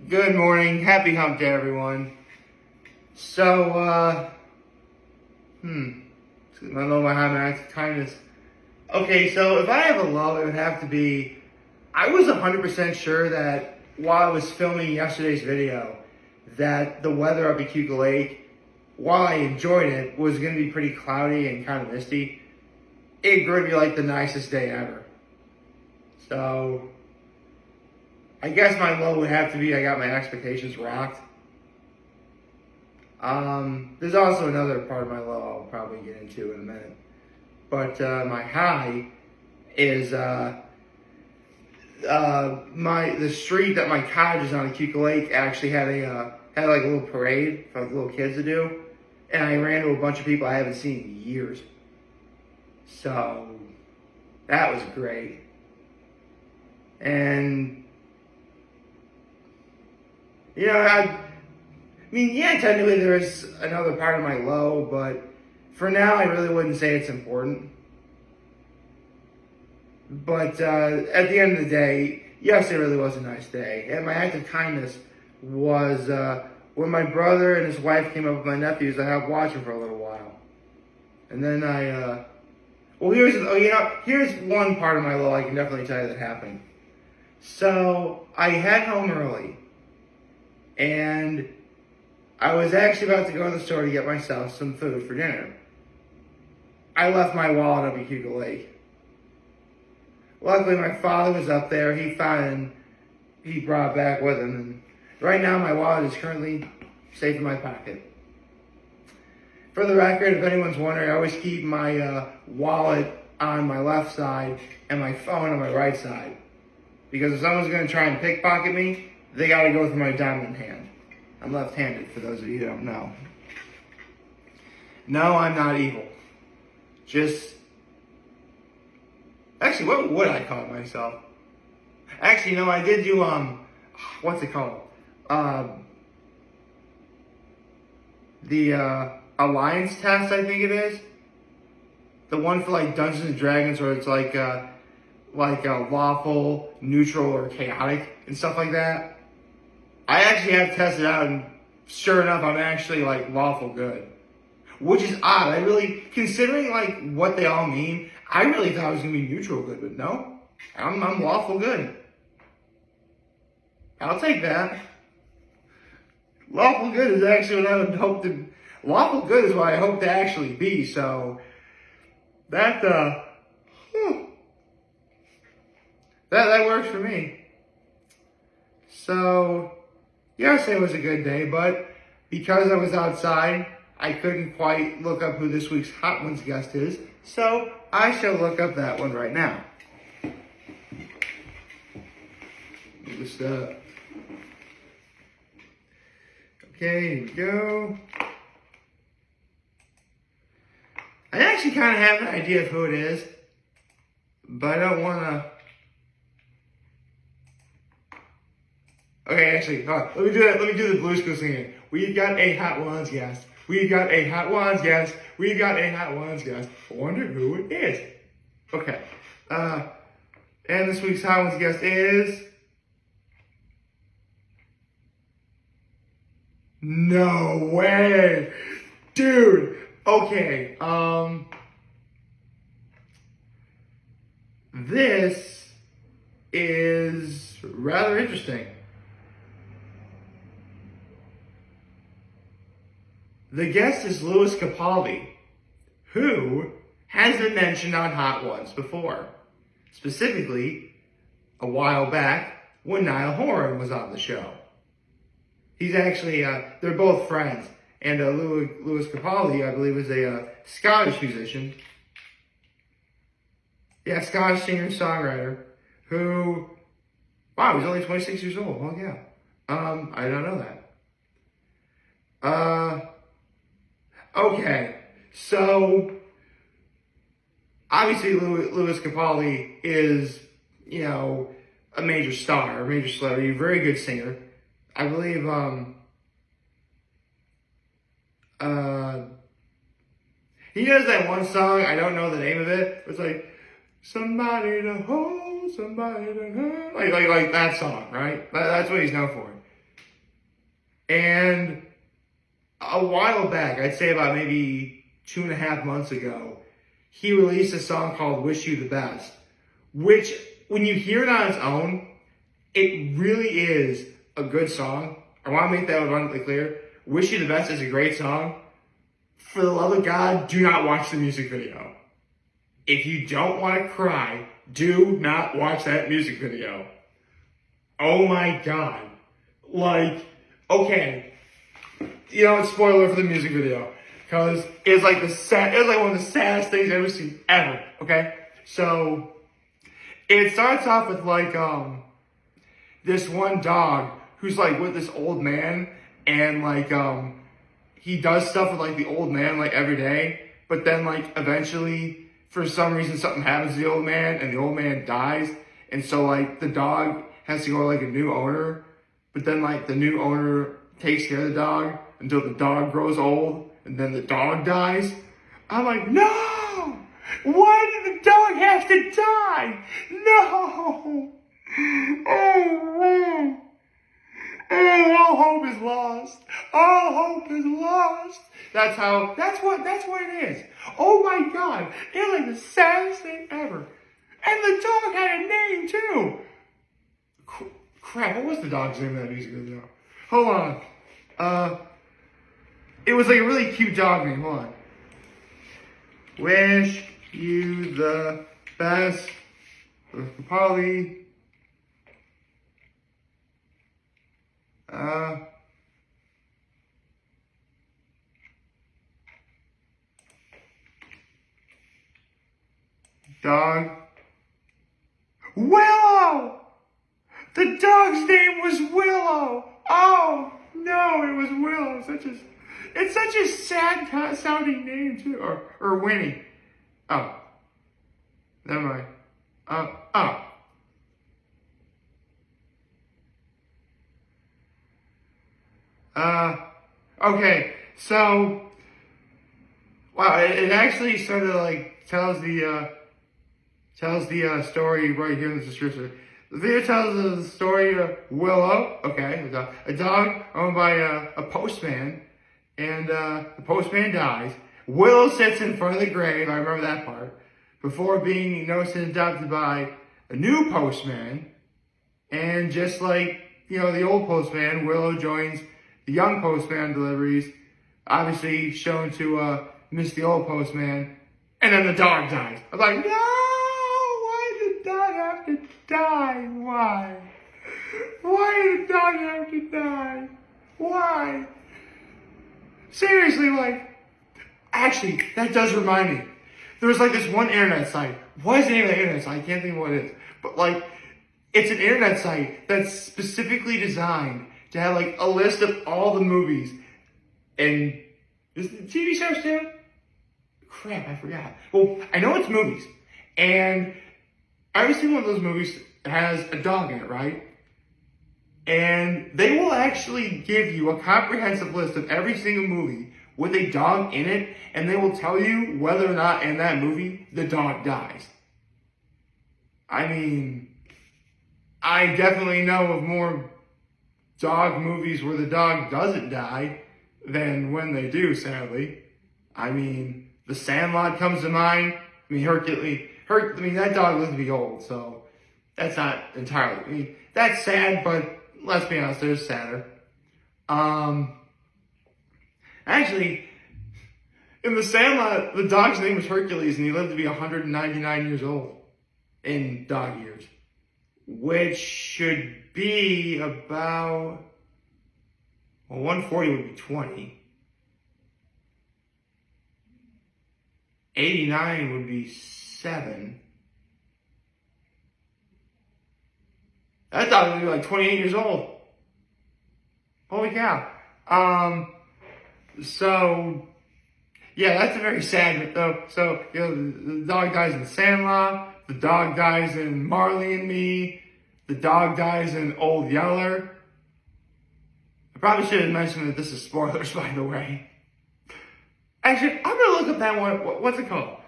Good morning. Happy hump day, everyone. So, I don't know my acts of kindness. Okay, so if I have a low, it would have to be, I was 100% sure that while I was filming yesterday's video, that the weather up at Cuca Lake, while I enjoyed it, was going to be pretty cloudy and kind of misty. It grew to be like the nicest day ever. So, I guess my low would have to be I got my expectations rocked. There's also another part of my low I'll probably get into in a minute. But my high is the street that my cottage is on at Cuca Lake actually had like a little parade for like little kids to do, and I ran into a bunch of people I haven't seen in years. So that was great. And technically there is another part of my low, but for now I really wouldn't say it's important. But at the end of the day, yes, it really was a nice day. And my act of kindness was when my brother and his wife came up with my nephews, I helped watch them for a little while. And then here's one part of my low I can definitely tell you that happened. So I head home early, and I was actually about to go to the store to get myself some food for dinner. I left my wallet up at Cuca Lake. Luckily, my father was up there. He found it, he brought it back with him. And right now, my wallet is currently safe in my pocket. For the record, if anyone's wondering, I always keep my wallet on my left side and my phone on my right side. Because if someone's going to try and pickpocket me, they got to go through my dominant hand. I'm left-handed, for those of you who don't know. No, I'm not evil. Actually, what would I call myself? Actually, no, I did do, what's it called? The Alliance test, I think it is. The one for, like, Dungeons and Dragons, where it's like lawful, neutral, or chaotic, and stuff like that. I actually have tested out, and sure enough, I'm actually, like, lawful good. Which is odd. I really, considering, like, what they all mean, I really thought I was going to be neutral good, but no. I'm lawful good. I'll take that. Lawful good is actually what I would hope to, lawful good is what I hope to actually be, so, that works for me. So, yesterday was a good day, but because I was outside, I couldn't quite look up who this week's Hot Ones guest is, so I shall look up that one right now. Just, okay, here we go. I actually kind of have an idea of who it is, but I don't want to. Okay, actually, let me do that. Let me do the Blue School singing. We've got a Hot Ones guest. We've got a Hot Ones guest. We've got a Hot Ones guest. I wonder who it is. Okay. And this week's Hot Ones guest is. No way. Dude. Okay. This is rather interesting. The guest is Louis Capaldi, who has been mentioned on Hot Ones before. Specifically, a while back when Niall Horan was on the show. He's actually, they're both friends. And Louis Capaldi, I believe, is a Scottish musician. Yeah, Scottish singer-songwriter who, wow, he's only 26 years old. Well, yeah. I don't know that. Okay, so obviously Louis Capaldi is, a major star, a major celebrity, a very good singer. I believe, he has that one song, I don't know the name of it, it's like, somebody to hold, somebody to hold, like that song, right? That's what he's known for. And a while back, I'd say about maybe 2.5 months ago, he released a song called Wish You the Best, which, when you hear it on its own, it really is a good song. I want to make that abundantly clear. Wish You the Best is a great song. For the love of God, do not watch the music video. If you don't want to cry, do not watch that music video. Oh my God. Like, okay. You know, spoiler for the music video. Because it's like one of the saddest things I've ever seen, ever. Okay? So, it starts off with like, this one dog who's like with this old man, and like, he does stuff with like the old man like every day, but then like eventually for some reason something happens to the old man and the old man dies, and so like the dog has to go to like a new owner, but then like the new owner takes care of the dog until the dog grows old and then the dog dies. I'm like, no! Why did the dog have to die? No! Oh man! Oh, all hope is lost. All hope is lost. That's what it is. Oh my God. It's like the saddest thing ever. And the dog had a name too. Crap, what was the dog's name in that music video? Hold on. It was like a really cute dog name. Hold on. Wish you the best. Polly. Dog. Willow! The dog's name was Willow! Oh, no, it was Willow. It's such a sad sounding name, too. Or Winnie. Oh. Never mind. Oh. Okay, so, wow, it actually sort of like tells the story right here in the description. The video tells the story of Willow, okay, a dog owned by a postman, and the postman dies. Willow sits in front of the grave, I remember that part, before being noticed and adopted by a new postman, and just like, you know, the old postman, Willow joins the young postman deliveries, obviously shown to miss the old postman, and then the dog dies. I'm like, no! Why did the dog have to die? Why? Why did the dog have to die? Why? Seriously, like, actually, that does remind me. There was like this one internet site. What is the name of the internet site? I can't think of what it is. But like, it's an internet site that's specifically designed to have like a list of all the movies. And is it TV shows too? Crap, I forgot. Well, I know it's movies. And every single one of those movies has a dog in it, right? And they will actually give you a comprehensive list of every single movie with a dog in it, and they will tell you whether or not in that movie the dog dies. I mean, I definitely know of more dog movies where the dog doesn't die than when they do, sadly. I mean, The Sandlot comes to mind. I mean, that dog lived to be old, so that's not entirely, I mean, that's sad, but let's be honest, there's sadder. Actually, in The Sandlot, the dog's name was Hercules, and he lived to be 199 years old in dog years, which should be about, well, 140 would be 20. 89 would be 7. That dog would be like 28 years old. Holy cow. So, yeah, that's a very sad, so, you know, the dog dies in Sandlot, the dog dies in Marley and Me, the dog dies in Old Yeller. I probably should have mentioned that this is spoilers, by the way. Actually, I'm gonna look up that one, what's it called?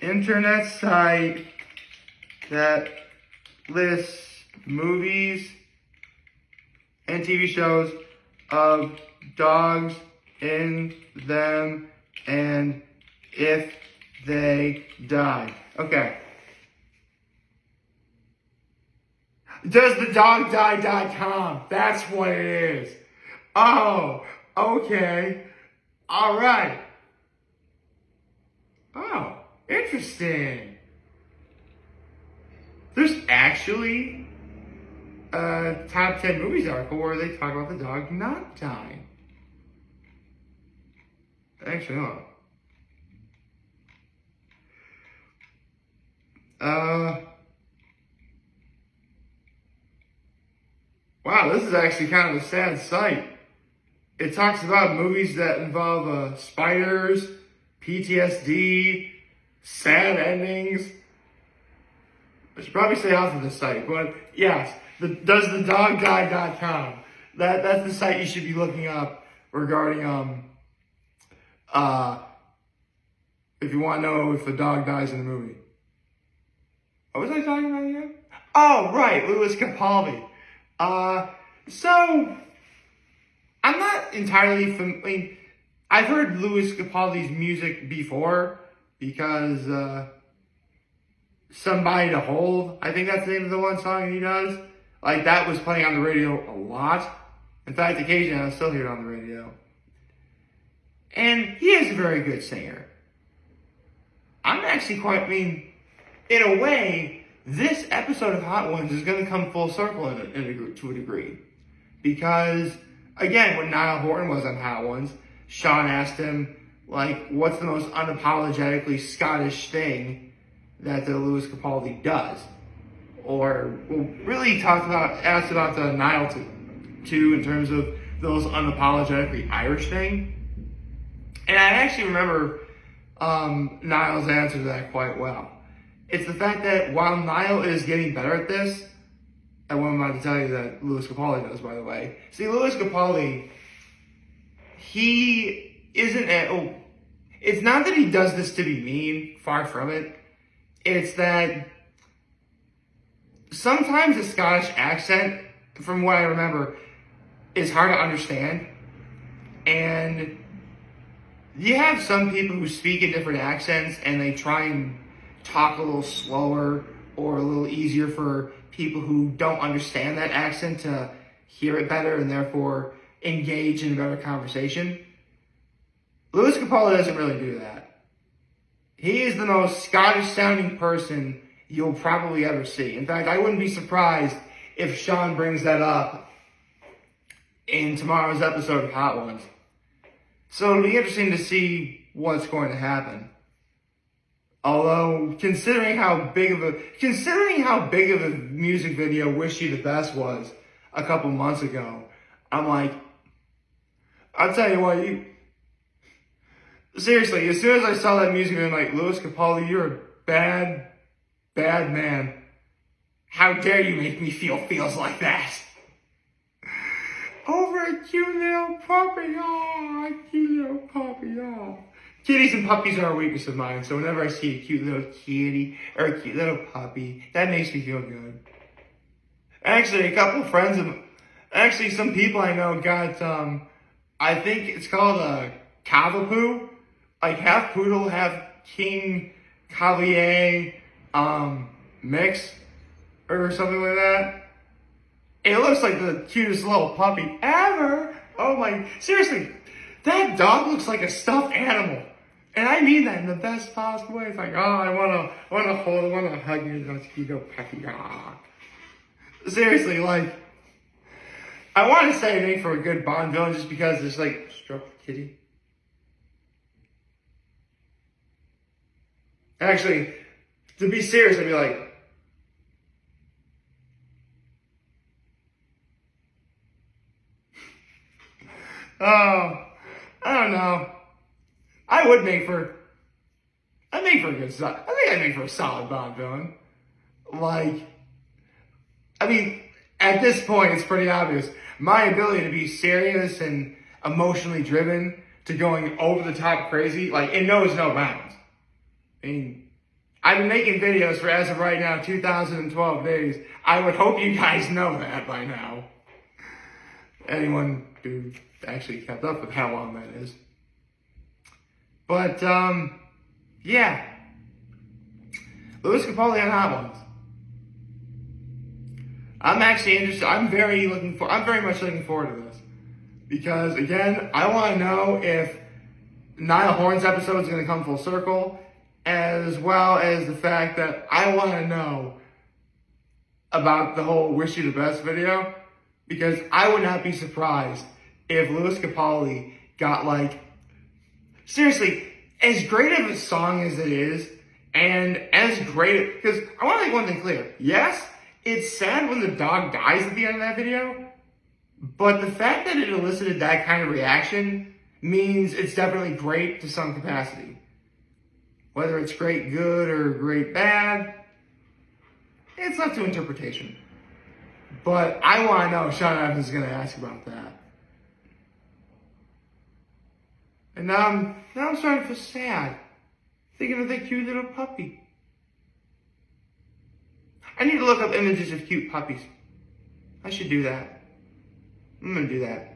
Internet site that lists movies and TV shows of dogs in them and if they die. Okay. DoesTheDogDie.com. That's what it is. Oh, okay. All right. Oh, interesting. There's actually a top 10 movies article where they talk about the dog not dying. Actually, no. Wow, this is actually kind of a sad sight. It talks about movies that involve spiders, PTSD, sad endings. I should probably stay off of this site, but yes, DoesTheDogDie.com. That's the site you should be looking up regarding if you want to know if a dog dies in the movie. What was I talking about again? Oh, right, Louis Capaldi. So I'm not entirely familiar. I've heard Louis Capaldi's music before because Somebody to Hold, I think that's the name of the one song he does. Like, that was playing on the radio a lot. In fact, occasionally I still hear it on the radio. And he is a very good singer. I'm actually in a way, this episode of Hot Ones is going to come full circle to a degree. Because, again, when Niall Horan was on Hot Ones, Sean asked him, like, what's the most unapologetically Scottish thing that the Louis Capaldi does? Or, really asked about the Niall too, in terms of those unapologetically Irish thing. And I actually remember Niall's answer to that quite well. It's the fact that while Niall is getting better at this, and what I'm about to tell you that Louis Capaldi does, by the way. See, Louis Capaldi, he isn't it's not that he does this to be mean, far from it. It's that sometimes the Scottish accent, from what I remember, is hard to understand. And you have some people who speak in different accents and they try and talk a little slower or a little easier for people who don't understand that accent to hear it better and therefore engage in a better conversation. Louis Capaldi doesn't really do that. He is the most Scottish sounding person you'll probably ever see. In fact, I wouldn't be surprised if Sean brings that up in tomorrow's episode of Hot Ones. So it'll be interesting to see what's going to happen. Although, considering how big of a music video Wish You the Best was a couple months ago, I'm like, I'll tell you what, seriously, as soon as I saw that music video, I'm like, Louis Capaldi, you're a bad, bad man. How dare you make me feel feels like that? Over a cute little puppy, oh, a cute little puppy, oh. Kitties and puppies are a weakness of mine, so whenever I see a cute little kitty or a cute little puppy, that makes me feel good. Actually, some people I know got, I think it's called a Cavapoo, like half poodle, half King Cavalier, mix, or something like that. It looks like the cutest little puppy ever. Oh my, seriously, that dog looks like a stuffed animal. And I mean that in the best possible way. It's like, oh, I wanna hold, I wanna hug you, cute little puppy. Oh. Seriously, like, I want to say it ain't for a good Bond villain just because it's like, stroke the kitty. Actually, to be serious, I'd be like, oh, I don't know. I'd make for a solid Bond villain. Like, I mean, at this point, it's pretty obvious. My ability to be serious and emotionally driven to going over the top crazy, like, it knows no bounds. I mean, I've been making videos for, as of right now, 2012 days. I would hope you guys know that by now. Anyone who actually kept up with how long that is. But, yeah. Lewis Capaldi on Hot Ones. I'm actually interested. I'm very much looking forward to this. Because, again, I want to know if Niall Horan's episode is going to come full circle, as well as the fact that I want to know about the whole Wish You the Best video, because I would not be surprised if Lewis Capaldi got, like, seriously, as great of a song as it is, and as great, because I want to make one thing clear. Yes, it's sad when the dog dies at the end of that video, but the fact that it elicited that kind of reaction means it's definitely great to some capacity. Whether it's great good or great bad, it's left to interpretation. But I want to know if Sean Evans is going to ask about that. And now I'm starting to feel sad, thinking of that cute little puppy. I need to look up images of cute puppies. I should do that. I'm going to do that.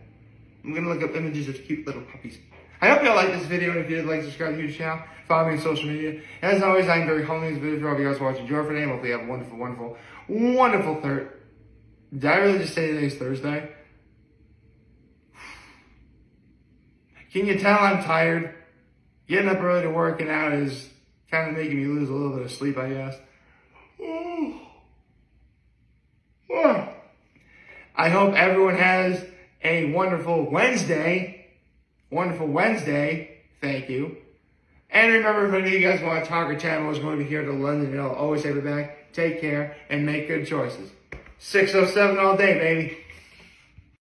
I'm going to look up images of cute little puppies. I hope you all like this video, and if you did, like, subscribe to the YouTube channel, follow me on social media. As always, I'm very homely in this video. For all you guys watching, enjoy for today. Hopefully you have a wonderful, wonderful, wonderful Did I really just say today's Thursday? Can you tell I'm tired? Getting up early to working out is kind of making me lose a little bit of sleep, I guess. I hope everyone has a wonderful Wednesday. Wonderful Wednesday. Thank you. And remember, if any of you guys want to talk or chat, I'm always going to be here to London, and I'll always have it back. Take care and make good choices. 607 all day, baby.